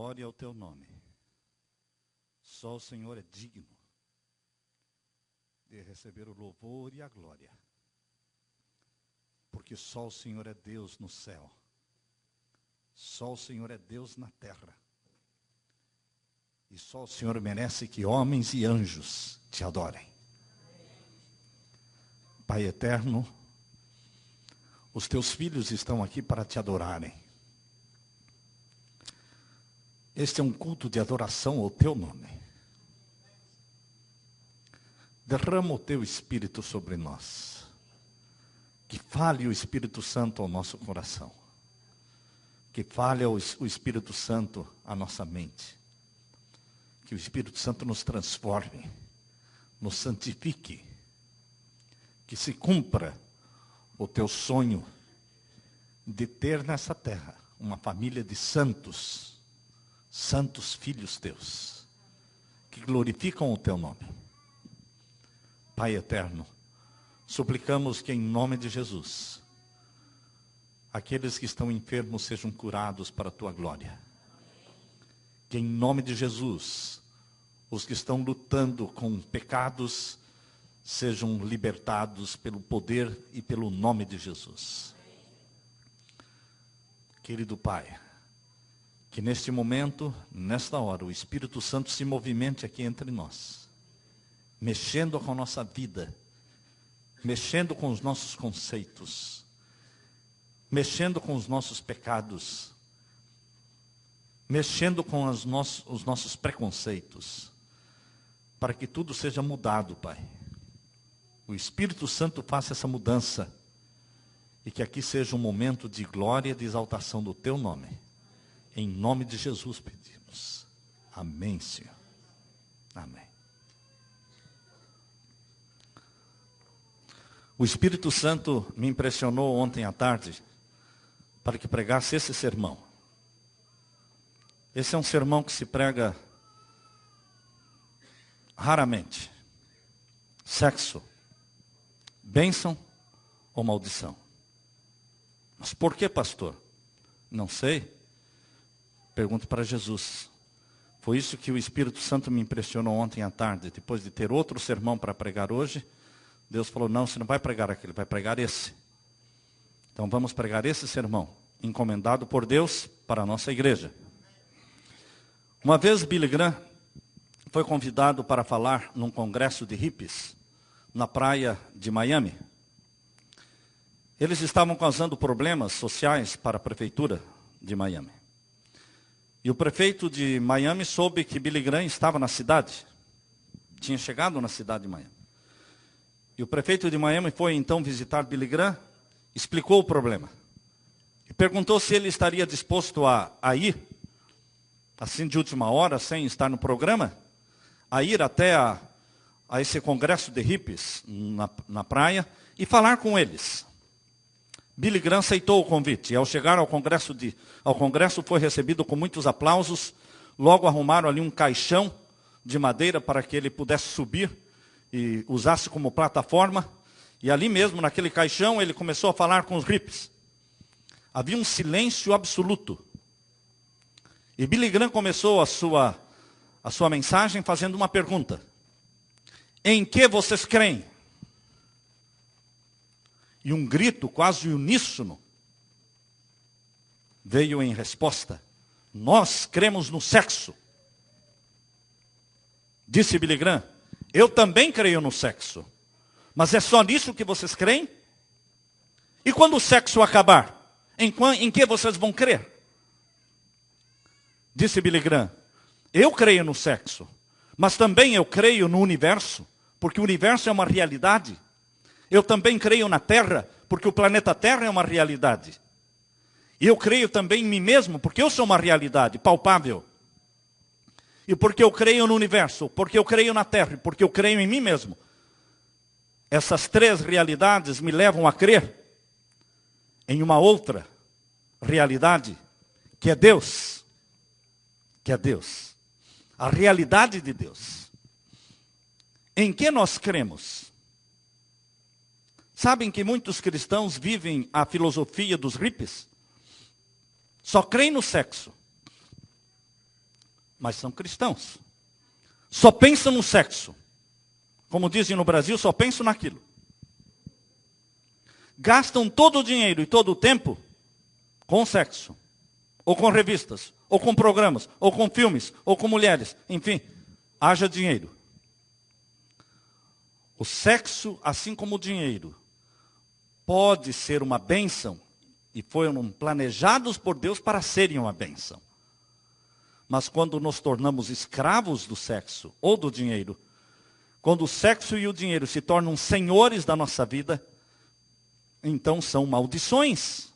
glória ao teu nome. Só o Senhor é digno de receber o louvor e a glória. Porque só o Senhor é Deus no céu. Só o Senhor é Deus na terra. E só o Senhor merece que homens e anjos te adorem. Pai eterno, os teus filhos estão aqui para te adorarem. Este é um culto de adoração ao teu nome. Derrama o teu Espírito sobre nós. Que fale o Espírito Santo ao nosso coração. Que fale o Espírito Santo à nossa mente. Que o Espírito Santo nos transforme, nos santifique. Que se cumpra o teu sonho de ter nessa terra uma família de santos, santos filhos teus, que glorificam o teu nome. Pai eterno, suplicamos que em nome de Jesus, aqueles que estão enfermos sejam curados para a tua glória. Que em nome de Jesus, os que estão lutando com pecados, sejam libertados pelo poder e pelo nome de Jesus. Querido Pai, que neste momento, nesta hora, o Espírito Santo se movimente aqui entre nós, mexendo com a nossa vida, mexendo com os nossos conceitos, mexendo com os nossos pecados, mexendo com os nossos preconceitos, para que tudo seja mudado, Pai. O Espírito Santo faça essa mudança, e que aqui seja um momento de glória e de exaltação do teu nome. Em nome de Jesus pedimos. Amém, Senhor. Amém. O Espírito Santo me impressionou ontem à tarde para que pregasse esse sermão. Esse é um sermão que se prega raramente. Sexo, bênção ou maldição? Mas por que, pastor? Não sei. Pergunto para Jesus. Foi isso que o Espírito Santo me impressionou ontem à tarde. Depois de ter outro sermão para pregar hoje, Deus falou, não, você não vai pregar aquele, vai pregar esse. Então vamos pregar esse sermão, encomendado por Deus para a nossa igreja. Uma vez Billy Graham foi convidado para falar num congresso de hippies, na praia de Miami. Eles estavam causando problemas sociais para a prefeitura de Miami. E o prefeito de Miami soube que Billy Graham estava na cidade. Tinha chegado na cidade de Miami. E o prefeito de Miami foi então visitar Billy Graham, explicou o problema. E perguntou se ele estaria disposto a ir, assim de última hora, sem estar no programa, a ir até a esse congresso de hippies na praia e falar com eles. Billy Graham aceitou o convite. E ao chegar ao congresso foi recebido com muitos aplausos. Logo arrumaram ali um caixão de madeira para que ele pudesse subir e usasse como plataforma. E ali mesmo, naquele caixão, ele começou a falar com os hippies. Havia um silêncio absoluto. E Billy Graham começou a sua mensagem fazendo uma pergunta. Em que vocês creem? E um grito quase uníssono veio em resposta. Nós cremos no sexo. Disse Billy Graham, eu também creio no sexo. Mas é só nisso que vocês creem? E quando o sexo acabar, em que vocês vão crer? Disse Billy Graham, eu creio no sexo, mas também eu creio no universo, porque o universo é uma realidade. Eu também creio na Terra, porque o planeta Terra é uma realidade. E eu creio também em mim mesmo, porque eu sou uma realidade palpável. E porque eu creio no universo, porque eu creio na Terra, porque eu creio em mim mesmo. Essas três realidades me levam a crer em uma outra realidade, que é Deus. Que é Deus. A realidade de Deus. Em que nós cremos? Sabem que muitos cristãos vivem a filosofia dos hippies? Só creem no sexo. mas são cristãos. Só pensam no sexo. Como dizem no Brasil, só pensam naquilo. Gastam todo o dinheiro e todo o tempo com sexo, ou com revistas, ou com programas, ou com filmes, ou com mulheres. Enfim, haja dinheiro. O sexo, assim como o dinheiro, pode ser uma bênção, e foram planejados por Deus para serem uma bênção. Mas quando nos tornamos escravos do sexo ou do dinheiro, quando o sexo e o dinheiro se tornam senhores da nossa vida, então são maldições.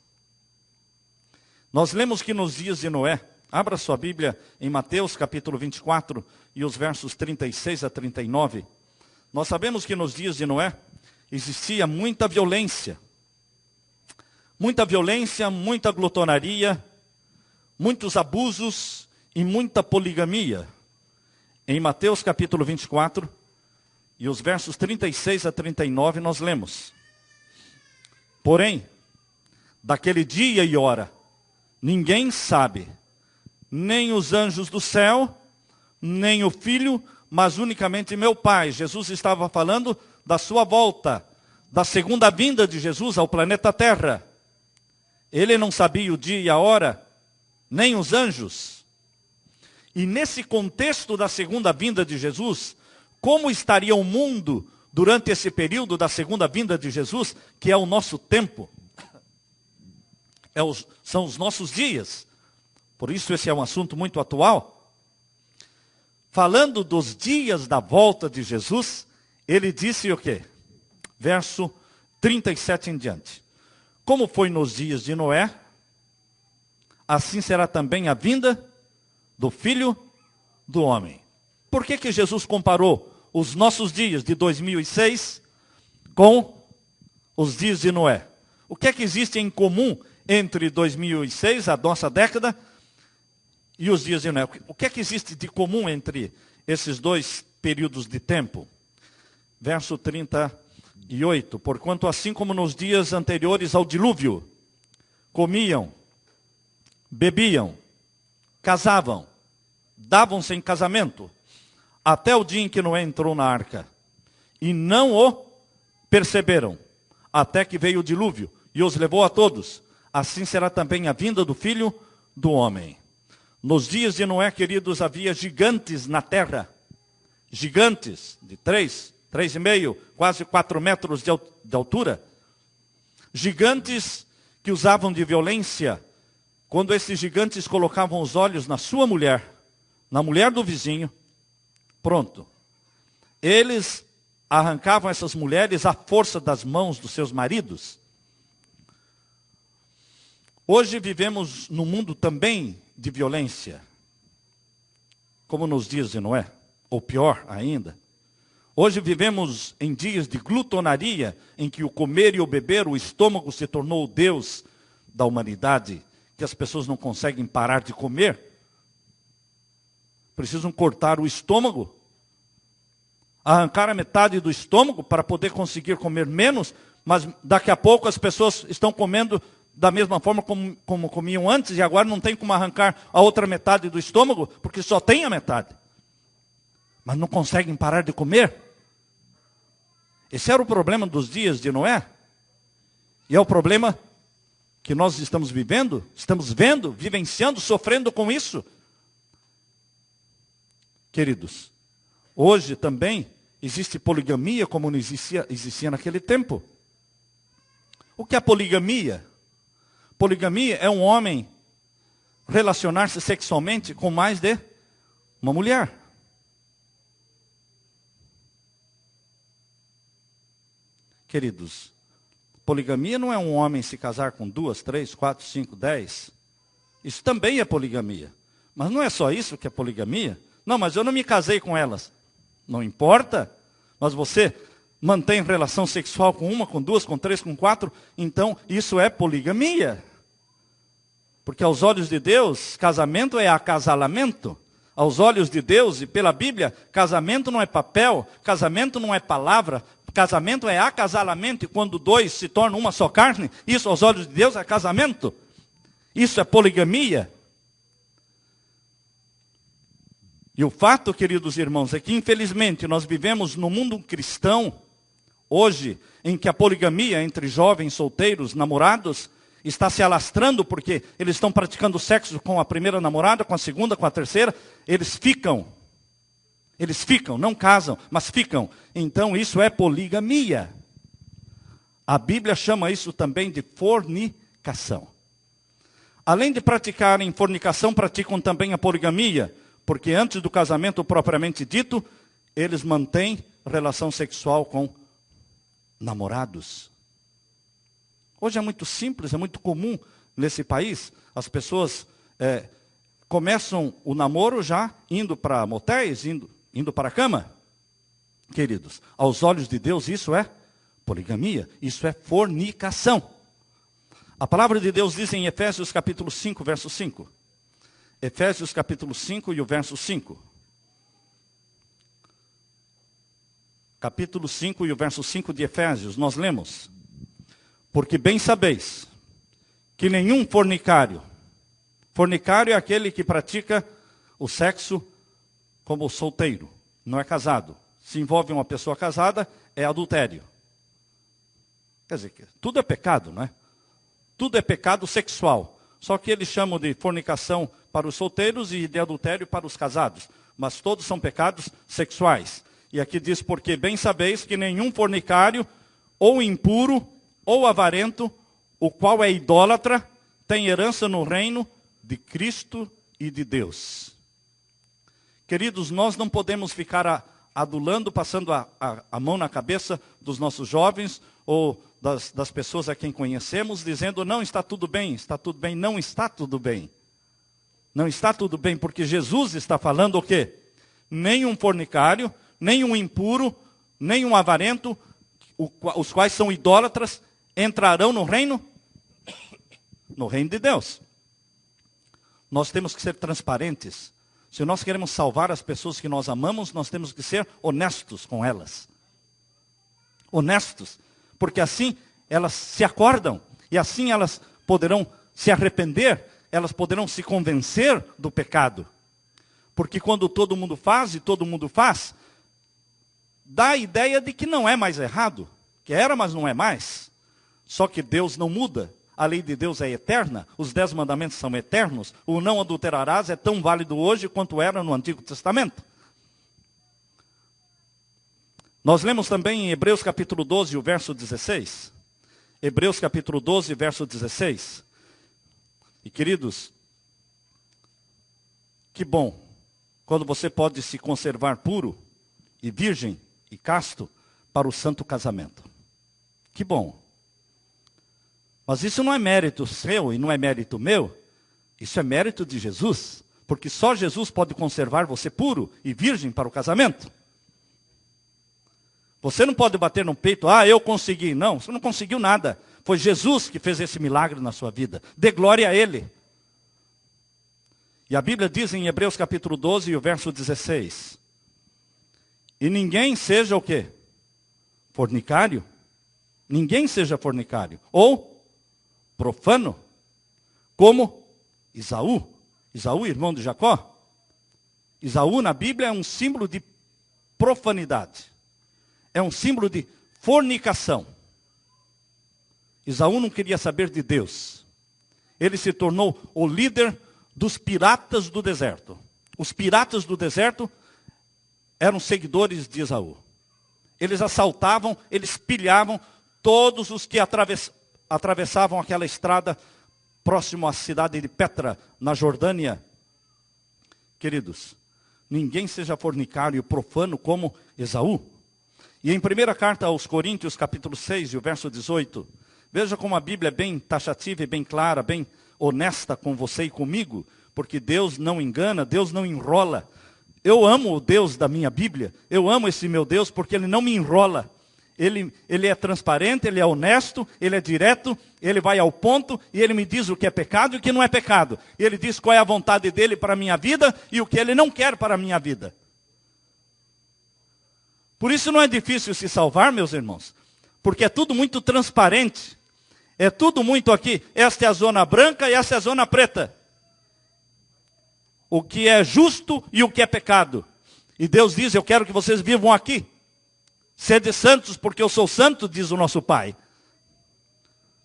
Nós lemos que nos dias de Noé, abra sua Bíblia em Mateus capítulo 24 e os versos 36 a 39. Nós sabemos que nos dias de Noé existia muita violência, muita glutonaria, muitos abusos e muita poligamia. Em Mateus capítulo 24 e os versos 36 a 39 nós lemos: porém, daquele dia e hora, ninguém sabe, nem os anjos do céu, nem o Filho, mas unicamente meu Pai. Jesus estava falando da sua volta, da segunda vinda de Jesus ao planeta Terra. Ele não sabia o dia e a hora, nem os anjos. E nesse contexto da segunda vinda de Jesus, como estaria o mundo durante esse período da segunda vinda de Jesus, que é o nosso tempo? São os nossos dias. Por isso esse é um assunto muito atual. Falando dos dias da volta de Jesus, ele disse o quê? Verso 37 em diante. Como foi nos dias de Noé, assim será também a vinda do Filho do Homem. Por que Jesus comparou os nossos dias de 2006 com os dias de Noé? O que é que existe em comum entre 2006, a nossa década, e os dias de Noé? O que é que existe de comum entre esses dois períodos de tempo? Verso 38. Porquanto assim como nos dias anteriores ao dilúvio, comiam, bebiam, casavam, davam-se em casamento, até o dia em que Noé entrou na arca, e não o perceberam, até que veio o dilúvio, e os levou a todos. Assim será também a vinda do Filho do Homem. Nos dias de Noé, queridos, havia gigantes na terra. Gigantes de 3,5, quase 4 metros de altura. Gigantes que usavam de violência. Quando esses gigantes colocavam os olhos na sua mulher, na mulher do vizinho, pronto. Eles arrancavam essas mulheres à força das mãos dos seus maridos. Hoje vivemos num mundo também de violência, como nos dias de Noé, ou pior ainda. Hoje vivemos em dias de glutonaria, em que o comer e o beber, o estômago se tornou o Deus da humanidade, que as pessoas não conseguem parar de comer. Precisam cortar o estômago, arrancar a metade do estômago para poder conseguir comer menos, mas daqui a pouco as pessoas estão comendo da mesma forma como comiam antes, e agora não tem como arrancar a outra metade do estômago, porque só tem a metade. Mas não conseguem parar de comer. Esse era o problema dos dias de Noé. E é o problema que nós estamos vivendo, estamos vendo, vivenciando, sofrendo com isso. Queridos, hoje também existe poligamia como não existia naquele tempo. O que é poligamia? Poligamia é um homem relacionar-se sexualmente com mais de uma mulher. Queridos, poligamia não é um homem se casar com 2, 3, 4, 5, 10. Isso também é poligamia. Mas não é só isso que é poligamia. Não, mas eu não me casei com elas. Não importa. Mas você mantém relação sexual com uma, com 2, com 3, com 4. Então, isso é poligamia. Porque aos olhos de Deus, casamento é acasalamento. Aos olhos de Deus e pela Bíblia, casamento não é papel, casamento não é palavra, casamento é acasalamento. E quando dois se tornam uma só carne, isso aos olhos de Deus é casamento. Isso é poligamia. E o fato, queridos irmãos, é que infelizmente nós vivemos no mundo cristão, hoje, em que a poligamia entre jovens solteiros, namorados, está se alastrando porque eles estão praticando sexo com a primeira namorada, com a segunda, com a terceira, eles ficam, não casam, mas ficam. Então isso é poligamia. A Bíblia chama isso também de fornicação. Além de praticarem fornicação, praticam também a poligamia, porque antes do casamento propriamente dito, eles mantêm relação sexual com namorados. Hoje é muito simples, é muito comum nesse país. As pessoas começam o namoro já indo para motéis, indo para a cama. Queridos, aos olhos de Deus isso é poligamia, isso é fornicação. A palavra de Deus diz em Efésios capítulo 5, verso 5. Efésios capítulo 5 e o verso 5. Capítulo 5 e o verso 5 de Efésios, nós lemos: porque bem sabeis que nenhum fornicário é aquele que pratica o sexo como solteiro, não é casado. Se envolve uma pessoa casada, é adultério. Quer dizer, tudo é pecado, não é? Tudo é pecado sexual. Só que eles chamam de fornicação para os solteiros e de adultério para os casados. Mas todos são pecados sexuais. E aqui diz, porque bem sabeis que nenhum fornicário, ou impuro, ou avarento, o qual é idólatra, tem herança no reino de Cristo e de Deus. Queridos, nós não podemos ficar adulando, passando a mão na cabeça dos nossos jovens, ou das pessoas a quem conhecemos, dizendo, não, está tudo bem, não está tudo bem. Não está tudo bem, porque Jesus está falando o quê? Nem um fornicário, nem um impuro, nem um avarento, os quais são idólatras, entrarão no reino de Deus. Nós temos que ser transparentes. Se nós queremos salvar as pessoas que nós amamos, nós temos que ser honestos com elas. Honestos. Porque assim elas se acordam. E assim elas poderão se arrepender. Elas poderão se convencer do pecado. Porque quando todo mundo faz, e todo mundo faz, dá a ideia de que não é mais errado. Que era, mas não é mais. Só que Deus não muda. A lei de Deus é eterna, os 10 mandamentos são eternos, o não adulterarás é tão válido hoje quanto era no Antigo Testamento. Nós lemos também em Hebreus capítulo 12, o verso 16. Hebreus capítulo 12, verso 16. E queridos, que bom, quando você pode se conservar puro e virgem e casto para o santo casamento. Que bom. Mas isso não é mérito seu e não é mérito meu. Isso é mérito de Jesus. Porque só Jesus pode conservar você puro e virgem para o casamento. Você não pode bater no peito, eu consegui. Não, você não conseguiu nada. Foi Jesus que fez esse milagre na sua vida. Dê glória a Ele. E a Bíblia diz em Hebreus capítulo 12, e o verso 16. E ninguém seja o quê? Fornicário. Ninguém seja fornicário. Ou profano, como Esaú. Esaú, irmão de Jacó. Esaú na Bíblia é um símbolo de profanidade. É um símbolo de fornicação. Esaú não queria saber de Deus. Ele se tornou o líder dos piratas do deserto. Os piratas do deserto eram seguidores de Esaú. Eles assaltavam, eles pilhavam todos os que atravessavam aquela estrada próximo à cidade de Petra, na Jordânia. Queridos, ninguém seja fornicário e profano como Esaú. E em primeira carta aos Coríntios, capítulo 6, e o verso 18, veja como a Bíblia é bem taxativa e bem clara, bem honesta com você e comigo, porque Deus não engana, Deus não enrola. Eu amo o Deus da minha Bíblia, eu amo esse meu Deus porque Ele não me enrola. Ele é transparente, Ele é honesto, Ele é direto, Ele vai ao ponto e Ele me diz o que é pecado e o que não é pecado. Ele diz qual é a vontade dEle para a minha vida e o que Ele não quer para a minha vida. Por isso não é difícil se salvar, meus irmãos, porque é tudo muito transparente. É tudo muito aqui, esta é a zona branca e esta é a zona preta. o que é justo e o que é pecado. E Deus diz, eu quero que vocês vivam aqui. Sede santos, porque eu sou santo, diz o nosso Pai.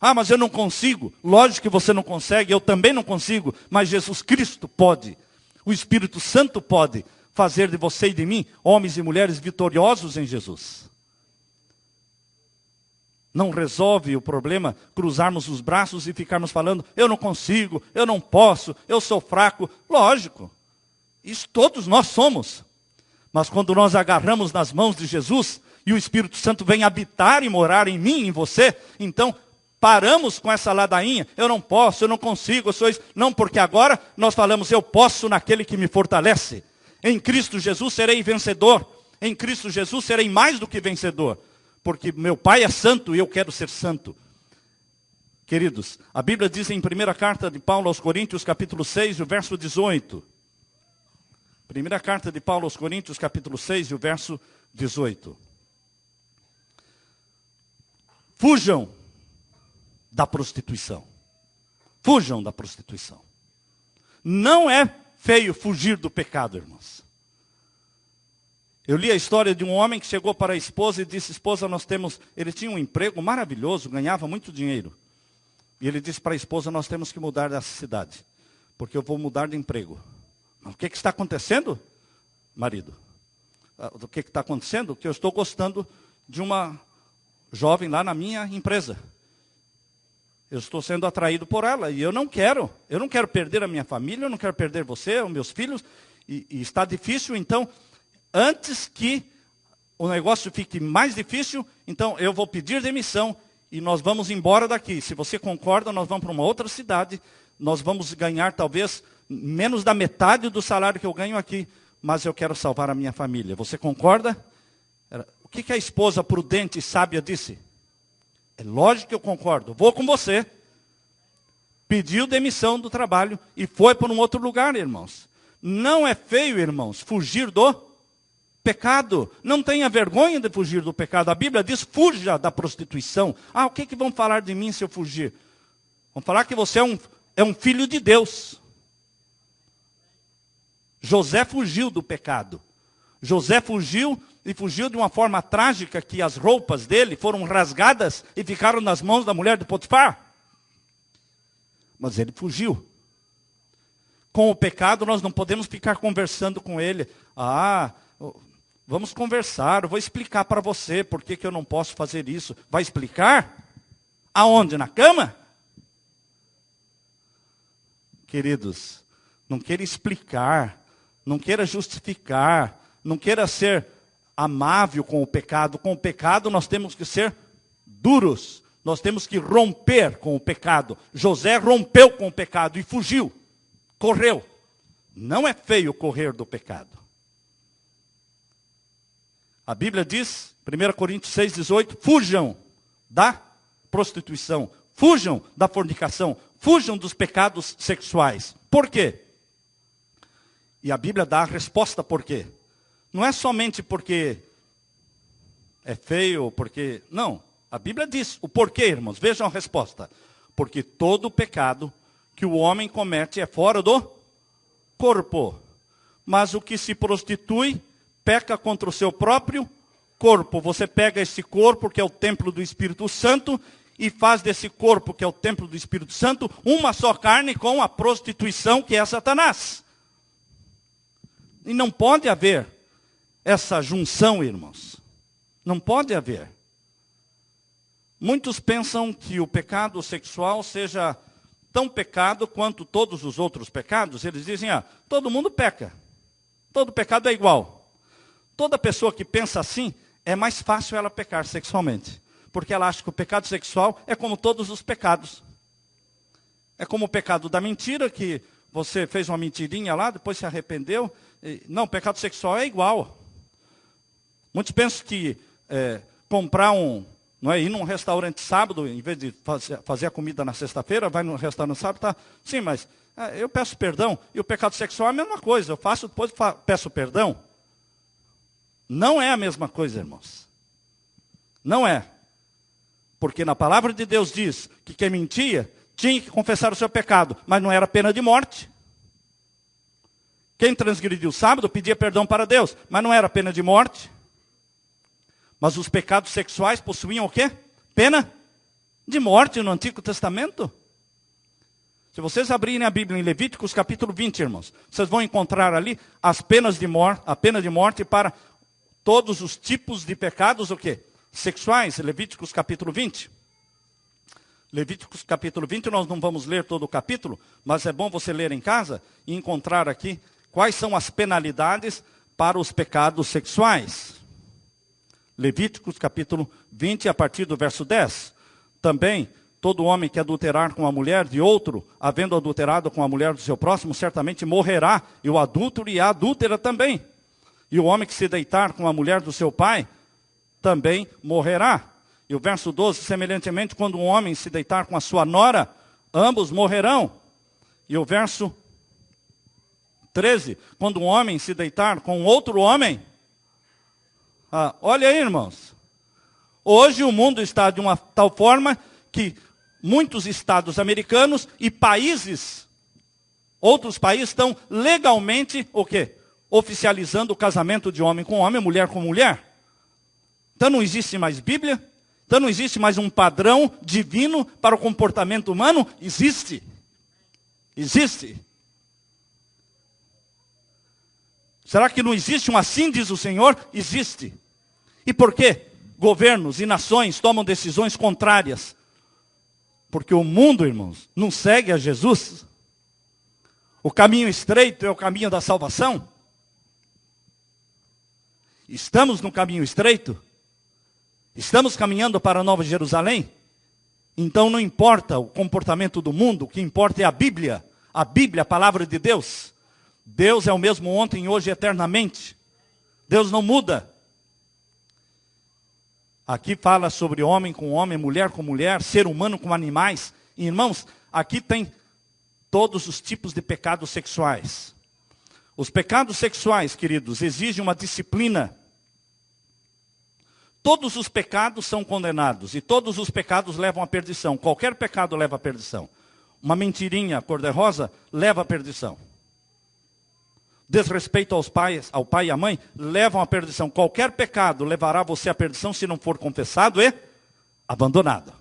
Ah, mas eu não consigo. Lógico que você não consegue, eu também não consigo. Mas Jesus Cristo pode. O Espírito Santo pode fazer de você e de mim homens e mulheres vitoriosos em Jesus. Não resolve o problema cruzarmos os braços e ficarmos falando, eu não consigo, eu não posso, eu sou fraco. Lógico, isso todos nós somos. Mas quando nós agarramos nas mãos de Jesus e o Espírito Santo vem habitar e morar em mim, em você, então paramos com essa ladainha, eu não posso, eu não consigo, eu sou isso. Não, porque agora nós falamos, eu posso naquele que me fortalece. Em Cristo Jesus serei vencedor. Em Cristo Jesus serei mais do que vencedor. Porque meu Pai é santo e eu quero ser santo. Queridos, a Bíblia diz em primeira carta de Paulo aos Coríntios, capítulo 6, o verso 18. Primeira carta de Paulo aos Coríntios, capítulo 6, o verso 18. Fujam da prostituição. Fujam da prostituição. Não é feio fugir do pecado, irmãos. Eu li a história de um homem que chegou para a esposa e disse, esposa, ele tinha um emprego maravilhoso, ganhava muito dinheiro. E ele disse para a esposa, nós temos que mudar dessa cidade, porque eu vou mudar de emprego. Mas o que está acontecendo, marido? O que está acontecendo? Que eu estou gostando de uma jovem lá na minha empresa. Eu estou sendo atraído por ela e eu não quero perder a minha família, eu não quero perder você, os meus filhos, e está difícil, então, antes que o negócio fique mais difícil, então eu vou pedir demissão e nós vamos embora daqui. Se você concorda, nós vamos para uma outra cidade, nós vamos ganhar talvez menos da metade do salário que eu ganho aqui, mas eu quero salvar a minha família. Você concorda? O que a esposa prudente e sábia disse? É lógico que eu concordo, vou com você. Pediu demissão do trabalho e foi para um outro lugar, irmãos. Não é feio, irmãos, fugir do pecado. Não tenha vergonha de fugir do pecado. A Bíblia diz, fuja da prostituição. Ah, o que vão falar de mim se eu fugir? Vão falar que você é um filho de Deus. José fugiu do pecado. José fugiu e fugiu de uma forma trágica, que as roupas dele foram rasgadas e ficaram nas mãos da mulher de Potifar. Mas ele fugiu. Com o pecado nós não podemos ficar conversando com ele. Ah, vamos conversar, eu vou explicar para você por que eu não posso fazer isso. Vai explicar? Aonde? Na cama? Queridos, não queira explicar, não queira justificar, não queira ser amável com o pecado. Com o pecado nós temos que ser duros. Nós temos que romper com o pecado. José rompeu com o pecado e fugiu. Correu. Não é feio correr do pecado. A Bíblia diz, 1 Coríntios 6,18, fujam da prostituição. Fujam da fornicação. Fujam dos pecados sexuais. Por quê? E a Bíblia dá a resposta por quê. Não é somente porque é feio, porque... Não, a Bíblia diz o porquê, irmãos. Vejam a resposta. Porque todo pecado que o homem comete é fora do corpo. Mas o que se prostitui, peca contra o seu próprio corpo. Você pega esse corpo, que é o templo do Espírito Santo, e faz desse corpo, que é o templo do Espírito Santo, uma só carne com a prostituição, que é Satanás. E não pode haver essa junção, irmãos. Não pode haver. Muitos pensam que o pecado sexual seja tão pecado quanto todos os outros pecados. Eles dizem, todo mundo peca. Todo pecado é igual. Toda pessoa que pensa assim, é mais fácil ela pecar sexualmente. Porque ela acha que o pecado sexual é como todos os pecados. É como o pecado da mentira, que você fez uma mentirinha lá, depois se arrependeu. Não, o pecado sexual é igual. Muitos pensam que comprar ir num restaurante sábado, em vez de fazer a comida na sexta-feira, vai no restaurante sábado, tá? Sim, mas eu peço perdão. E o pecado sexual é a mesma coisa. Eu faço, depois peço perdão. Não é a mesma coisa, irmãos. Não é. Porque na palavra de Deus diz que quem mentia tinha que confessar o seu pecado, mas não era pena de morte. Quem transgrediu o sábado pedia perdão para Deus, mas não era pena de morte. Mas os pecados sexuais possuíam o quê? Pena de morte no Antigo Testamento. Se vocês abrirem a Bíblia em Levíticos capítulo 20, irmãos, vocês vão encontrar ali as penas de morte, a pena de morte para todos os tipos de pecados, o quê? Sexuais, Levíticos capítulo 20. Levíticos capítulo 20, nós não vamos ler todo o capítulo, mas é bom você ler em casa e encontrar aqui quais são as penalidades para os pecados sexuais. Levíticos capítulo 20, a partir do verso 10. Também, todo homem que adulterar com a mulher de outro, havendo adulterado com a mulher do seu próximo, certamente morrerá, e o adúltero e a adúltera também. E o homem que se deitar com a mulher do seu pai, também morrerá. E o verso 12, semelhantemente, quando um homem se deitar com a sua nora, ambos morrerão. E o verso 13, quando um homem se deitar com outro homem, olha aí, irmãos. Hoje o mundo está de uma tal forma que muitos estados americanos e países, outros países, estão legalmente, o quê? Oficializando o casamento de homem com homem, mulher com mulher. Então não existe mais Bíblia, então não existe mais um padrão divino para o comportamento humano. Existe. Existe. Será que não existe um assim, diz o Senhor? Existe. E por quê? Governos e nações tomam decisões contrárias. Porque o mundo, irmãos, não segue a Jesus. O caminho estreito é o caminho da salvação. Estamos no caminho estreito? Estamos caminhando para a Nova Jerusalém? Então não importa o comportamento do mundo, o que importa é a Bíblia. A Bíblia, a palavra de Deus. Deus é o mesmo ontem, hoje e eternamente. Deus não muda. Aqui fala sobre homem com homem, mulher com mulher, ser humano com animais. E, irmãos, aqui tem todos os tipos de pecados sexuais. Os pecados sexuais, queridos, exigem uma disciplina. Todos os pecados são condenados e todos os pecados levam à perdição. Qualquer pecado leva à perdição. Uma mentirinha cor-de-rosa leva à perdição. Desrespeito ao pai e à mãe levam à perdição. Qualquer pecado levará você à perdição se não for confessado e abandonado.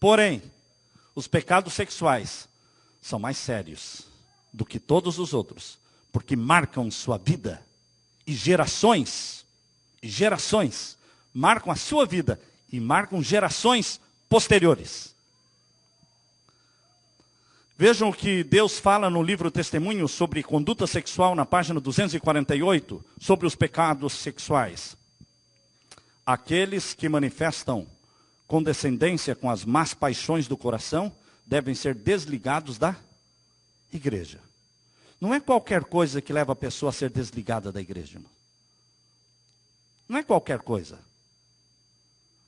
Porém, os pecados sexuais são mais sérios do que todos os outros, porque marcam sua vida e gerações marcam a sua vida e marcam gerações posteriores. Vejam o que Deus fala no livro Testemunho sobre conduta sexual, na página 248, sobre os pecados sexuais. Aqueles que manifestam condescendência com as más paixões do coração devem ser desligados da igreja. Não é qualquer coisa que leva a pessoa a ser desligada da igreja, irmão. Não é qualquer coisa.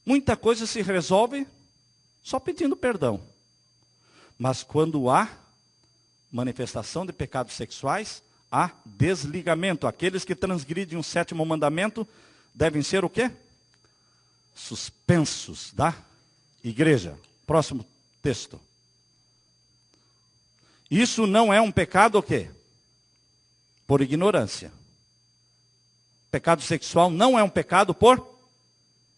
Muita coisa se resolve só pedindo perdão. Mas quando há manifestação de pecados sexuais, há desligamento. Aqueles que transgridem o 7º mandamento devem ser o quê? Suspensos da igreja. Próximo texto. Isso não é um pecado o quê? Por ignorância. Pecado sexual não é um pecado por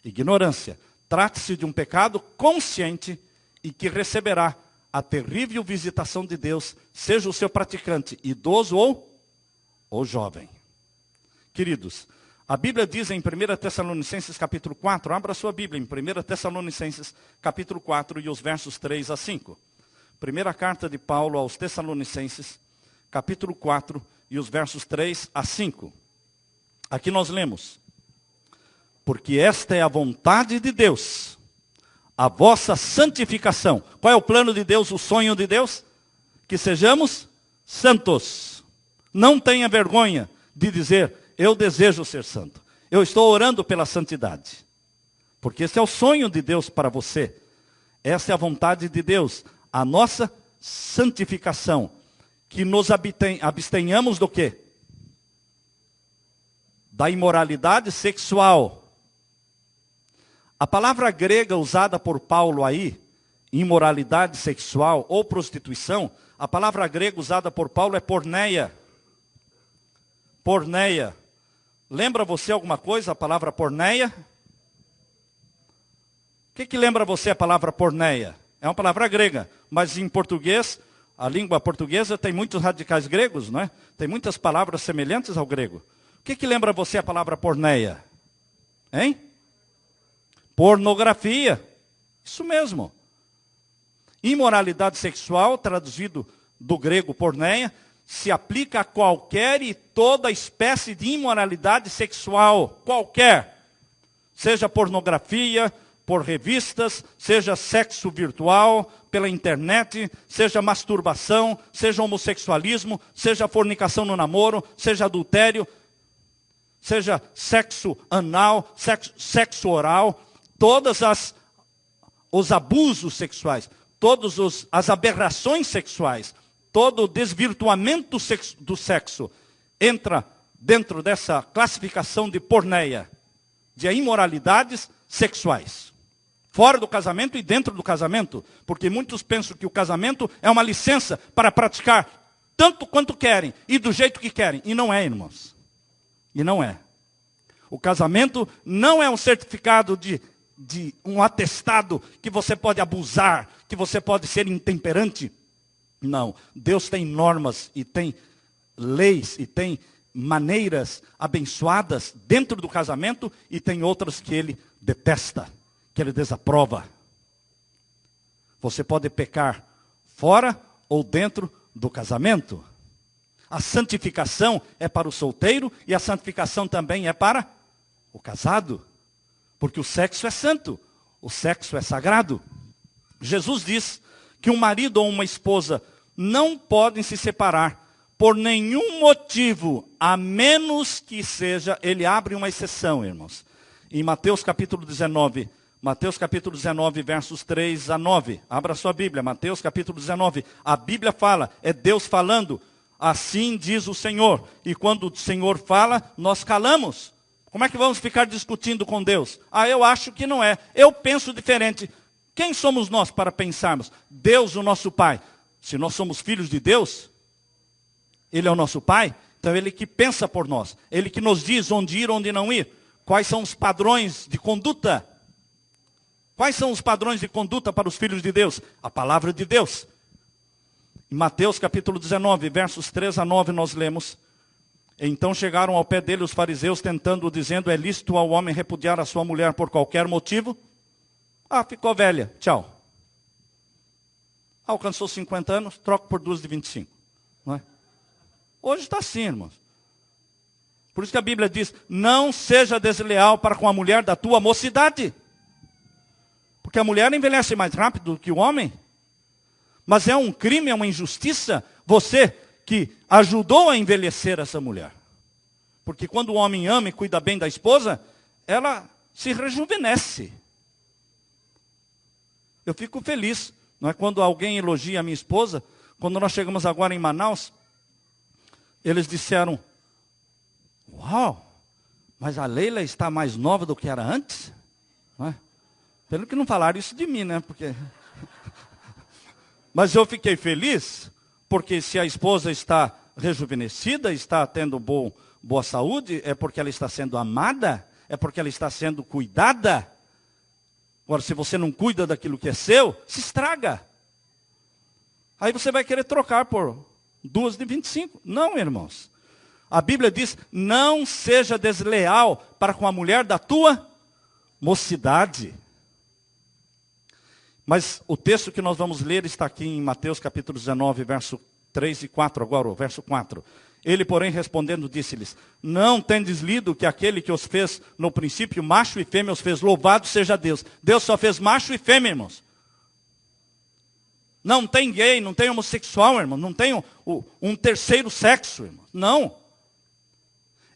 ignorância. Trata-se de um pecado consciente e que receberá a terrível visitação de Deus, seja o seu praticante idoso ou jovem. Queridos, a Bíblia diz em 1 Tessalonicenses capítulo 4, abra sua Bíblia em 1 Tessalonicenses capítulo 4 e os versos 3 a 5. Primeira carta de Paulo aos Tessalonicenses, capítulo 4 e os versos 3 a 5. Aqui nós lemos: porque esta é a vontade de Deus, a vossa santificação. Qual é o plano de Deus, o sonho de Deus? Que sejamos santos. Não tenha vergonha de dizer, eu desejo ser santo. Eu estou orando pela santidade. Porque esse é o sonho de Deus para você. Essa é a vontade de Deus, a nossa santificação. Que nos abstenhamos do quê? Da imoralidade sexual. A palavra grega usada por Paulo aí imoralidade sexual ou prostituição, a palavra grega usada por Paulo é porneia. Porneia. Lembra você alguma coisa a palavra porneia? O que lembra você a palavra porneia? É uma palavra grega, mas em português, a língua portuguesa tem muitos radicais gregos, não é? Tem muitas palavras semelhantes ao grego. O que lembra você a palavra porneia? Hein? Pornografia. Isso mesmo. Imoralidade sexual, traduzido do grego porneia, se aplica a qualquer e toda espécie de imoralidade sexual. Qualquer. Seja pornografia, por revistas, seja sexo virtual, pela internet, seja masturbação, seja homossexualismo, seja fornicação no namoro, seja adultério, seja sexo anal, sexo oral, todos os abusos sexuais, todas as aberrações sexuais, todo o desvirtuamento do sexo entra dentro dessa classificação de porneia, de imoralidades sexuais. Fora do casamento e dentro do casamento, porque muitos pensam que o casamento é uma licença para praticar tanto quanto querem e do jeito que querem. E não é, irmãos. E não é. O casamento não é um certificado de um atestado que você pode abusar, que você pode ser intemperante. Não. Deus tem normas e tem leis e tem maneiras abençoadas dentro do casamento e tem outras que ele detesta, que ele desaprova. Você pode pecar fora ou dentro do casamento. A santificação é para o solteiro e a santificação também é para o casado. Porque o sexo é santo, o sexo é sagrado. Jesus diz que um marido ou uma esposa não podem se separar por nenhum motivo, a menos que seja, ele abre uma exceção, irmãos. Em Mateus capítulo 19, versos 3 a 9. Abra sua Bíblia, Mateus capítulo 19. A Bíblia fala, é Deus falando. Assim diz o Senhor. E quando o Senhor fala, nós calamos. Como é que vamos ficar discutindo com Deus? Eu acho que não é. Eu penso diferente. Quem somos nós para pensarmos? Deus, o nosso Pai. Se nós somos filhos de Deus, Ele é o nosso Pai, então Ele que pensa por nós. Ele que nos diz onde ir, onde não ir. Quais são os padrões de conduta? Quais são os padrões de conduta para os filhos de Deus? A palavra de Deus. Em Mateus capítulo 19, versos 3 a 9, nós lemos: Então chegaram ao pé dele os fariseus, tentando, dizendo, é lícito ao homem repudiar a sua mulher por qualquer motivo? Ficou velha, tchau. Alcançou 50 anos, troca por 2 de 25. Não é? Hoje está assim, irmãos. Por isso que a Bíblia diz, não seja desleal para com a mulher da tua mocidade. Porque a mulher envelhece mais rápido do que o homem. Mas é um crime, é uma injustiça, você que ajudou a envelhecer essa mulher. Porque quando o homem ama e cuida bem da esposa, ela se rejuvenesce. Eu fico feliz, não é? Quando alguém elogia a minha esposa. Quando nós chegamos agora em Manaus, eles disseram, uau, mas a Leila está mais nova do que era antes? Não é? Pelo que não falaram isso de mim, né? Porque... Mas eu fiquei feliz, porque se a esposa está rejuvenescida, está tendo boa saúde, é porque ela está sendo amada, é porque ela está sendo cuidada. Agora, se você não cuida daquilo que é seu, se estraga. Aí você vai querer trocar por 2 de 25. Não, irmãos. A Bíblia diz, não seja desleal para com a mulher da tua mocidade. Mas o texto que nós vamos ler está aqui em Mateus capítulo 19, verso 3 e 4, agora o verso 4. Ele, porém, respondendo, disse-lhes, não tendes lido que aquele que os fez no princípio, macho e fêmea os fez, louvado seja Deus. Deus só fez macho e fêmea, irmãos. Não tem gay, não tem homossexual, irmão. Não tem um terceiro sexo, irmão. Não.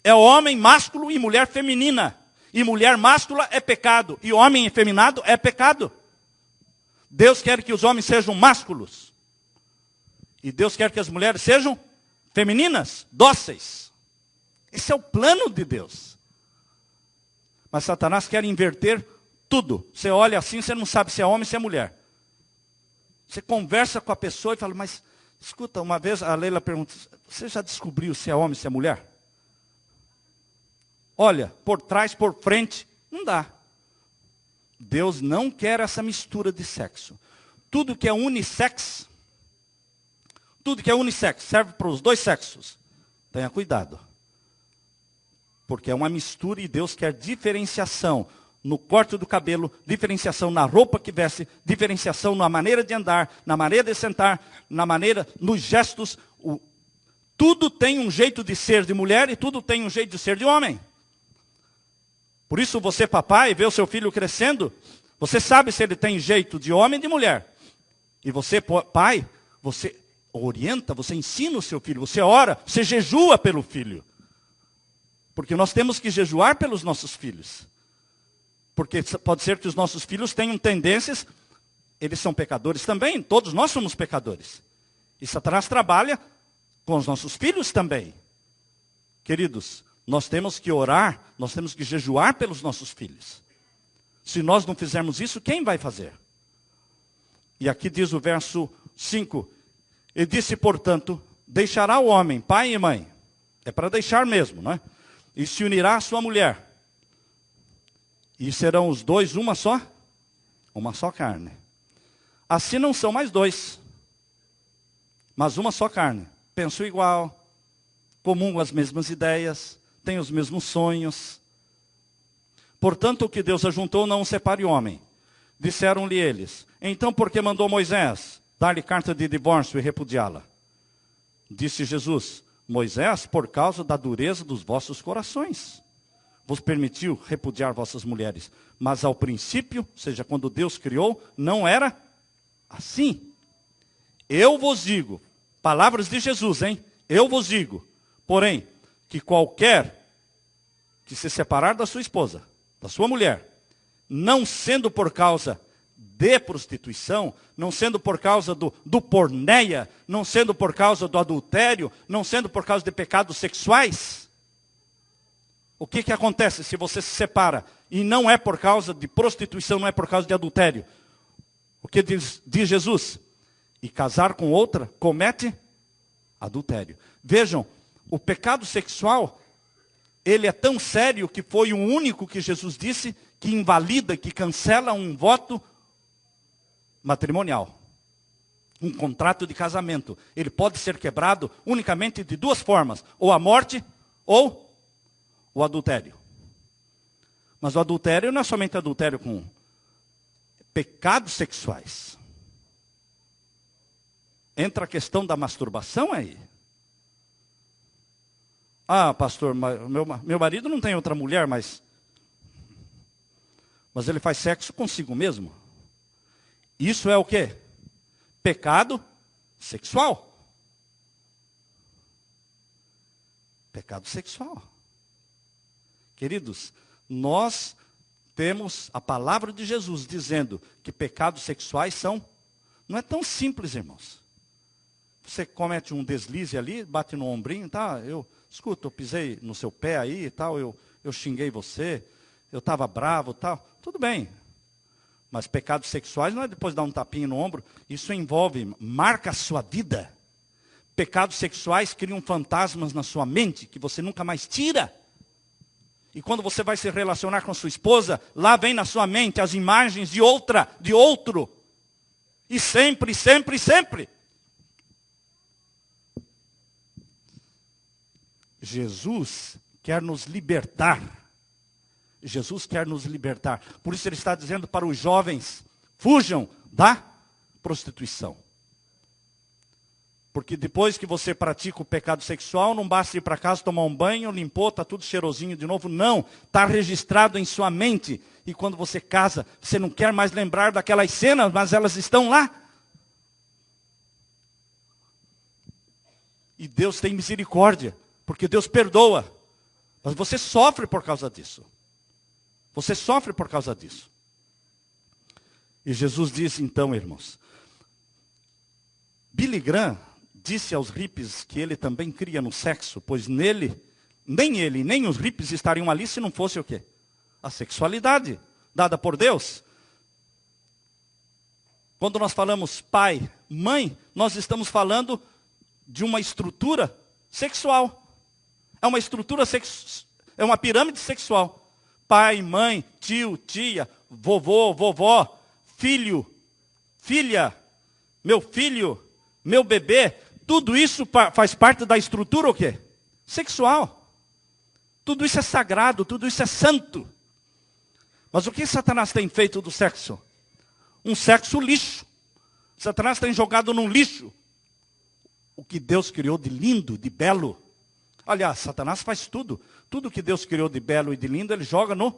É homem másculo e mulher feminina. E mulher máscula é pecado. E homem efeminado é pecado. Deus quer que os homens sejam másculos. E Deus quer que as mulheres sejam femininas, dóceis. Esse é o plano de Deus. Mas Satanás quer inverter tudo. Você olha assim, você não sabe se é homem ou se é mulher. Você conversa com a pessoa e fala, mas escuta, uma vez a Leila pergunta, você já descobriu se é homem, se é mulher? Olha, por trás, por frente, não dá. Deus não quer essa mistura de sexo. Tudo que é unissex, serve para os dois sexos. Tenha cuidado. Porque é uma mistura e Deus quer diferenciação no corte do cabelo, diferenciação na roupa que veste, diferenciação na maneira de andar, na maneira de sentar, nos gestos. Tudo tem um jeito de ser de mulher e tudo tem um jeito de ser de homem. Por isso você, papai, vê o seu filho crescendo, você sabe se ele tem jeito de homem ou de mulher. E você, pai, você orienta, você ensina o seu filho, você ora, você jejua pelo filho. Porque nós temos que jejuar pelos nossos filhos. Porque pode ser que os nossos filhos tenham tendências, eles são pecadores também, todos nós somos pecadores. E Satanás trabalha com os nossos filhos também. Queridos, nós temos que orar, nós temos que jejuar pelos nossos filhos. Se nós não fizermos isso, quem vai fazer? E aqui diz o verso 5. E disse, portanto, deixará o homem, pai e mãe. É para deixar mesmo, não é? E se unirá à sua mulher. E serão os dois uma só carne. Assim não são mais dois, mas uma só carne. Pensam igual, comungam as mesmas ideias, têm os mesmos sonhos. Portanto, o que Deus ajuntou não separe o homem. Disseram-lhe eles, então por que mandou Moisés dar-lhe carta de divórcio e repudiá-la? Disse Jesus, Moisés, por causa da dureza dos vossos corações, vos permitiu repudiar vossas mulheres. Mas ao princípio, ou seja, quando Deus criou, não era assim. Eu vos digo, palavras de Jesus, hein? Eu vos digo, porém, que qualquer que se separar da sua esposa, da sua mulher, não sendo por causa de prostituição, não sendo por causa do porneia, não sendo por causa do adultério, não sendo por causa de pecados sexuais. O que acontece se você se separa e não é por causa de prostituição, não é por causa de adultério? O que diz Jesus? E casar com outra comete adultério. Vejam, o pecado sexual, ele é tão sério que foi o único que Jesus disse que invalida, que cancela um voto matrimonial. Um contrato de casamento. Ele pode ser quebrado unicamente de duas formas. Ou a morte, ou o adultério. Mas o adultério não é somente adultério com pecados sexuais. Entra a questão da masturbação aí. Ah, pastor, meu marido não tem outra mulher, mas ele faz sexo consigo mesmo. Isso é o quê? Pecado sexual. Pecado sexual. Queridos, nós temos a palavra de Jesus dizendo que pecados sexuais não é tão simples, irmãos. Você comete um deslize ali, bate no ombrinho, tá? Escuta, eu pisei no seu pé aí e tal, eu xinguei você, eu estava bravo e tal. Tudo bem. Mas pecados sexuais não é depois dar um tapinha no ombro. Isso marca a sua vida. Pecados sexuais criam fantasmas na sua mente que você nunca mais tira. E quando você vai se relacionar com sua esposa, lá vem na sua mente as imagens de outro. E sempre, sempre, sempre. Jesus quer nos libertar. Jesus quer nos libertar. Por isso ele está dizendo para os jovens, fujam da prostituição. Porque depois que você pratica o pecado sexual, não basta ir para casa, tomar um banho, limpou, está tudo cheirosinho de novo. Não, está registrado em sua mente. E quando você casa, você não quer mais lembrar daquelas cenas, mas elas estão lá. E Deus tem misericórdia, porque Deus perdoa. Mas você sofre por causa disso. Você sofre por causa disso. E Jesus disse então, irmãos, Billy Graham disse aos hippies que ele também cria no sexo, pois nem ele, nem os hippies estariam ali se não fosse o quê? A sexualidade dada por Deus. Quando nós falamos pai, mãe, nós estamos falando de uma estrutura sexual. É uma estrutura é uma pirâmide sexual. Pai, mãe, tio, tia, vovô, vovó, filho, filha, filho, meu bebê, tudo isso faz parte da estrutura o quê? Sexual. Tudo isso é sagrado, tudo isso é santo. Mas o que Satanás tem feito do sexo? Um sexo lixo. Satanás tem jogado num lixo o que Deus criou de lindo, de belo. Aliás, Satanás faz tudo. Tudo que Deus criou de belo e de lindo, ele joga no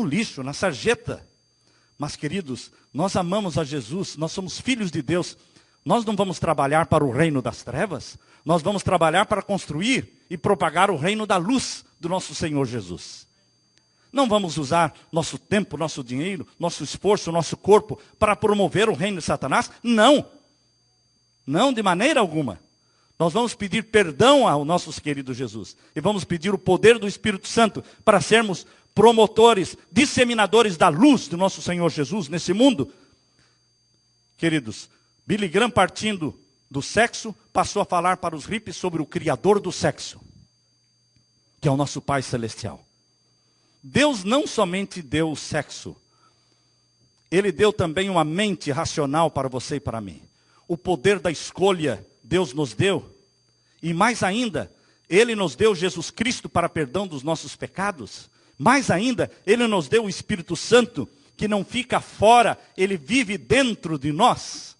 lixo, na sarjeta. Mas, queridos, nós amamos a Jesus, nós somos filhos de Deus. Nós não vamos trabalhar para o reino das trevas. Nós vamos trabalhar para construir e propagar o reino da luz do nosso Senhor Jesus. Não vamos usar nosso tempo, nosso dinheiro, nosso esforço, nosso corpo para promover o reino de Satanás. Não. Não, de maneira alguma. Nós vamos pedir perdão ao nosso querido Jesus. E vamos pedir o poder do Espírito Santo para sermos promotores, disseminadores da luz do nosso Senhor Jesus nesse mundo. Queridos, Billy Graham, partindo do sexo, passou a falar para os hippies sobre o Criador do sexo, que é o nosso Pai Celestial. Deus não somente deu o sexo, Ele deu também uma mente racional para você e para mim. O poder da escolha Deus nos deu. E mais ainda, Ele nos deu Jesus Cristo para perdão dos nossos pecados. Mais ainda, Ele nos deu o Espírito Santo, que não fica fora, Ele vive dentro de nós.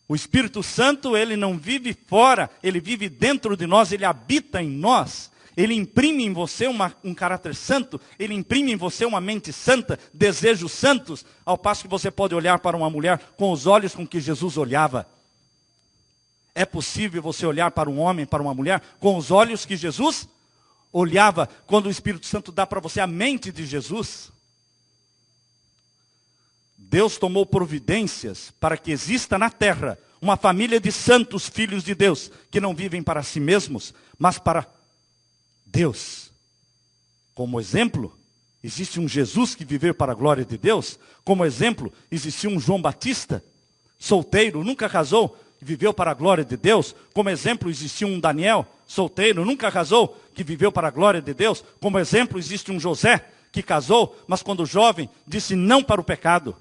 O Espírito Santo, Ele não vive fora, Ele vive dentro de nós, Ele habita em nós. Ele imprime em você um caráter santo, Ele imprime em você uma mente santa, desejos santos, ao passo que você pode olhar para uma mulher com os olhos com que Jesus olhava. É possível você olhar para um homem, para uma mulher, com os olhos que Jesus olhava, quando o Espírito Santo dá para você a mente de Jesus? Deus tomou providências para que exista na terra uma família de santos filhos de Deus, que não vivem para si mesmos, mas para Deus. Como exemplo, existe um Jesus que viveu para a glória de Deus. Como exemplo, existia um João Batista, solteiro, nunca casou, que viveu para a glória de Deus. Como exemplo, existia um Daniel, solteiro, nunca casou, que viveu para a glória de Deus. Como exemplo, existe um José, que casou, mas quando jovem, disse não para o pecado,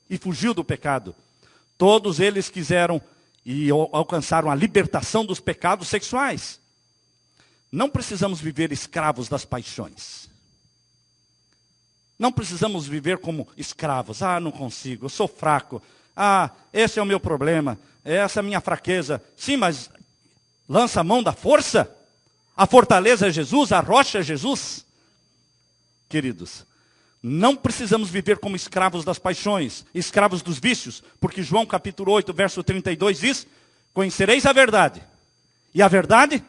e fugiu do pecado. Todos eles quiseram e alcançaram a libertação dos pecados sexuais. Não precisamos viver escravos das paixões. Não precisamos viver como escravos. Ah, não consigo, eu sou fraco. Ah, esse é o meu problema, essa é a minha fraqueza. Sim, mas lança a mão da força. A fortaleza é Jesus, a rocha é Jesus. Queridos, não precisamos viver como escravos das paixões, escravos dos vícios, porque João capítulo 8, verso 32 diz: conhecereis a verdade, e a verdade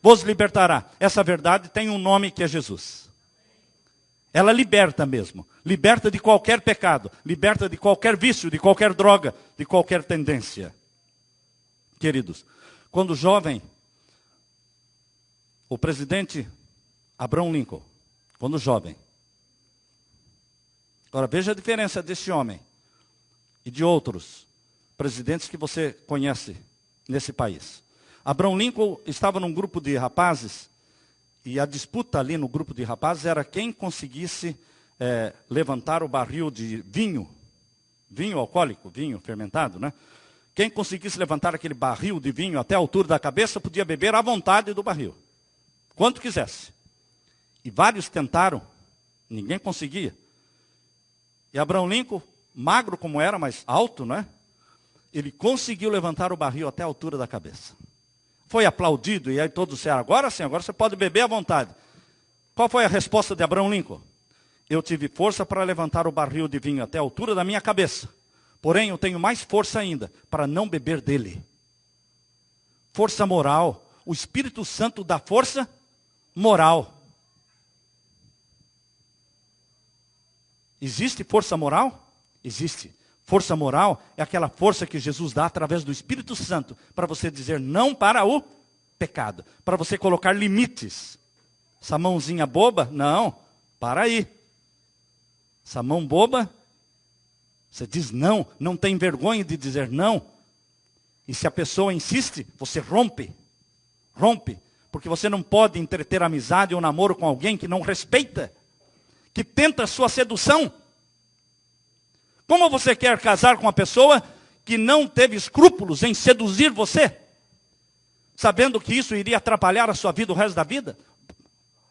vos libertará. Essa verdade tem um nome que é Jesus. Ela liberta mesmo. Liberta de qualquer pecado. Liberta de qualquer vício, de qualquer droga, de qualquer tendência. Queridos, quando jovem, o presidente Abraham Lincoln, quando jovem. Agora veja a diferença desse homem e de outros presidentes que você conhece nesse país. Abraham Lincoln estava num grupo de rapazes, e a disputa ali no grupo de rapazes era quem conseguisse levantar o barril de vinho alcoólico, vinho fermentado, né? Quem conseguisse levantar aquele barril de vinho até a altura da cabeça, podia beber à vontade do barril, quanto quisesse. E vários tentaram, ninguém conseguia. E Abraham Lincoln, magro como era, mas alto, né? Ele conseguiu levantar o barril até a altura da cabeça. Foi aplaudido, e aí todos disseram: agora sim, agora você pode beber à vontade. Qual foi a resposta de Abraham Lincoln? Eu tive força para levantar o barril de vinho até a altura da minha cabeça. Porém, eu tenho mais força ainda para não beber dele. Força moral. O Espírito Santo dá força moral. Existe força moral? Existe. Força moral é aquela força que Jesus dá através do Espírito Santo para você dizer não para o pecado, para você colocar limites. Essa mãozinha boba? Não, para aí. Essa mão boba Você diz não, não tem vergonha de dizer não. E se a pessoa insiste, você rompe. Rompe. Porque você não pode entreter amizade ou namoro com alguém que não respeita, que tenta a sua sedução. Como você quer casar com uma pessoa que não teve escrúpulos em seduzir você, sabendo que isso iria atrapalhar a sua vida o resto da vida?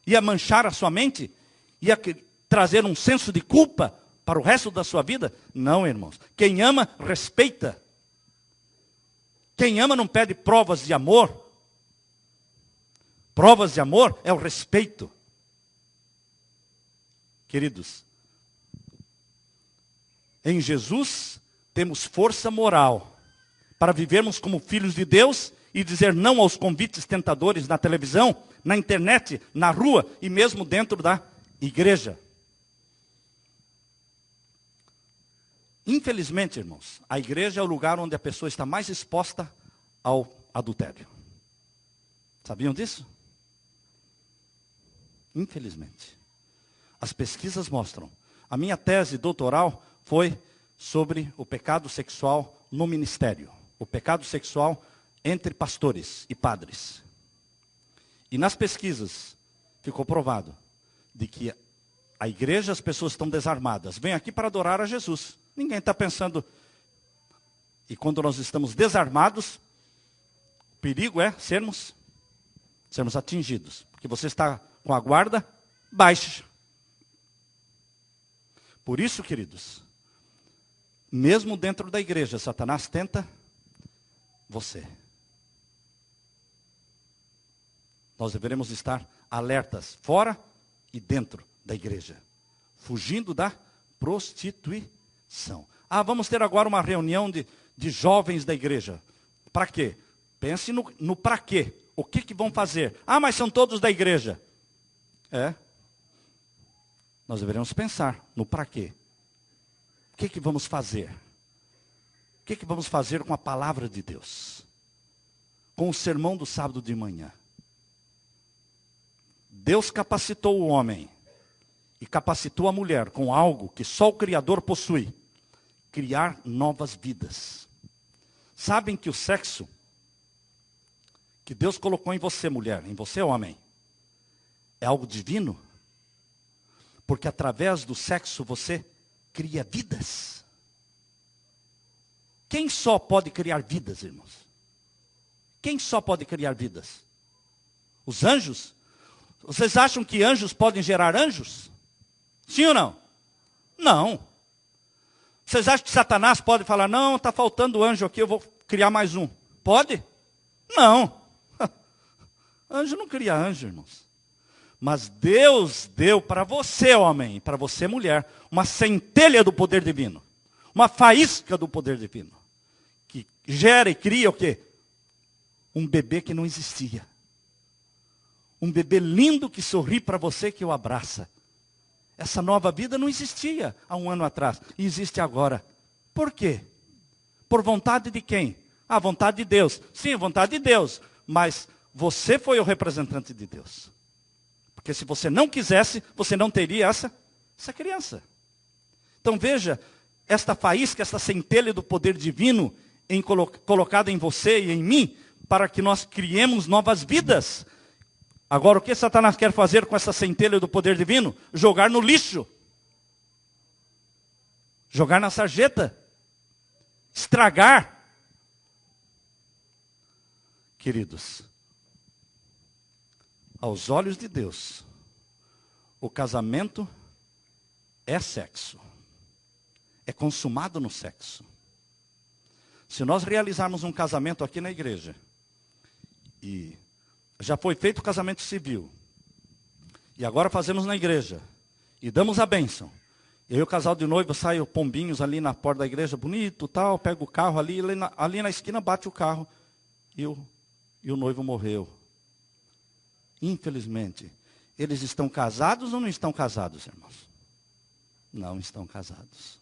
Ia manchar a sua mente? Ia trazer um senso de culpa para o resto da sua vida? Não, irmãos. Quem ama, respeita. Quem ama não pede provas de amor. Provas de amor é o respeito. Queridos, em Jesus temos força moral para vivermos como filhos de Deus e dizer não aos convites tentadores na televisão, na internet, na rua e mesmo dentro da igreja. Infelizmente, irmãos, a igreja é o lugar onde a pessoa está mais exposta ao adultério. Sabiam disso? Infelizmente. As pesquisas mostram. A minha tese doutoral foi sobre o pecado sexual no ministério. O pecado sexual entre pastores e padres. E nas pesquisas ficou provado de que a igreja, as pessoas estão desarmadas. Vêm aqui para adorar a Jesus. Ninguém está pensando. E quando nós estamos desarmados, o perigo é sermos atingidos. Porque você está com a guarda baixa. Por isso, queridos, mesmo dentro da igreja, Satanás tenta você. Nós deveremos estar alertas, fora e dentro da igreja. Fugindo da prostituição. Vamos ter agora uma reunião de jovens da igreja. Para quê? Pense no para quê. O que vão fazer? Mas são todos da igreja. Nós deveríamos pensar no para quê. O que vamos fazer? O que vamos fazer com a palavra de Deus? Com o sermão do sábado de manhã? Deus capacitou o homem e capacitou a mulher com algo que só o Criador possui. Criar novas vidas. Sabem que o sexo que Deus colocou em você, mulher, em você, homem, é algo divino? Porque através do sexo você cria vidas. Quem só pode criar vidas, irmãos? Quem só pode criar vidas? Os anjos? Vocês acham que anjos podem gerar anjos? Sim ou não? Não. Vocês acham que Satanás pode falar, não, está faltando anjo aqui, eu vou criar mais um? Pode? Não. Anjo não cria anjo, irmãos. Mas Deus deu para você, homem, para você, mulher, uma centelha do poder divino. Uma faísca do poder divino. Que gera e cria o quê? Um bebê que não existia. Um bebê lindo que sorri para você, que o abraça. Essa nova vida não existia há um ano atrás. E existe agora. Por quê? Por vontade de quem? A vontade de Deus. Sim, vontade de Deus. Mas você foi o representante de Deus. Porque se você não quisesse, você não teria essa criança. Então veja, esta faísca, esta centelha do poder divino colocada em você e em mim, para que nós criemos novas vidas. Agora, o que Satanás quer fazer com essa centelha do poder divino? Jogar no lixo. Jogar na sarjeta. Estragar. Queridos, aos olhos de Deus, o casamento é sexo. É consumado no sexo. Se nós realizarmos um casamento aqui na igreja, e já foi feito o casamento civil, e agora fazemos na igreja, e damos a bênção, eu e o casal de noivo saem pombinhos ali na porta da igreja, bonito, tal, pega o carro ali na esquina bate o carro, e o noivo morreu. Infelizmente, eles estão casados ou não estão casados, irmãos? Não estão casados.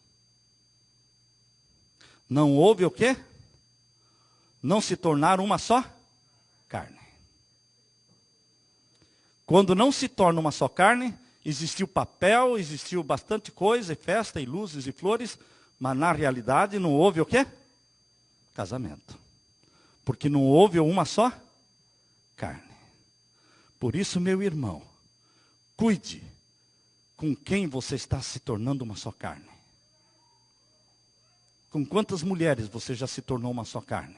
Não houve o quê? Não se tornaram uma só carne. Quando não se torna uma só carne, existiu papel, existiu bastante coisa, e festa, e luzes, e flores, Mas na realidade não houve o quê? Casamento. Porque não houve uma só carne. Por isso, meu irmão, cuide com quem você está se tornando uma só carne. Com quantas mulheres você já se tornou uma só carne?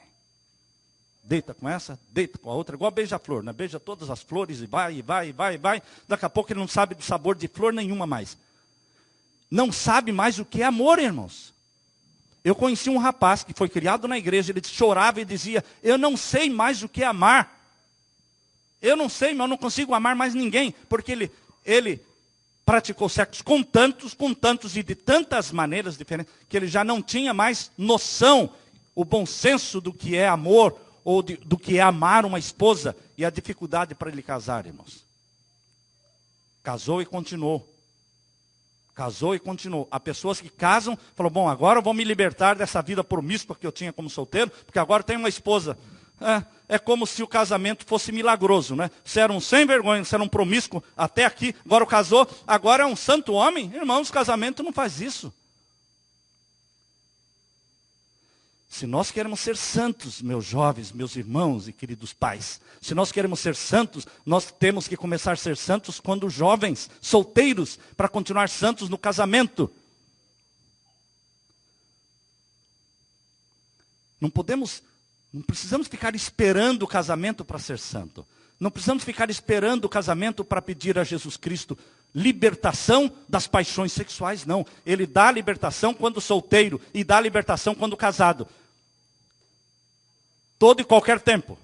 Deita com essa, deita com a outra, igual beija-flor, né? Beija todas as flores e vai, e vai, e vai, e vai. Daqui a pouco ele não sabe do sabor de flor nenhuma mais. Não sabe mais o que é amor, irmãos. Eu conheci um rapaz que foi criado na igreja, ele chorava e dizia, eu não sei mais o que é amar. Eu não sei, mas eu não consigo amar mais ninguém. Porque ele praticou sexo com tantos e de tantas maneiras diferentes, que ele já não tinha mais noção, o bom senso do que é amor, ou do que é amar uma esposa, e a dificuldade para ele casar, irmãos. Casou e continuou. Casou e continuou. Há pessoas que casam, falam, bom, agora eu vou me libertar dessa vida promíscua que eu tinha como solteiro, porque agora eu tenho uma esposa. É como se o casamento fosse milagroso, né? Você era um sem vergonha, você era um promíscuo até aqui, agora casou, agora é um santo homem. Irmãos, casamento não faz isso. Se nós queremos ser santos, meus jovens, meus irmãos e queridos pais, se nós queremos ser santos, nós temos que começar a ser santos quando jovens, solteiros, para continuar santos no casamento. Não precisamos ficar esperando o casamento para ser santo. Não precisamos ficar esperando o casamento para pedir a Jesus Cristo libertação das paixões sexuais, não. Ele dá a libertação quando solteiro e dá a libertação quando casado. Todo e qualquer tempo.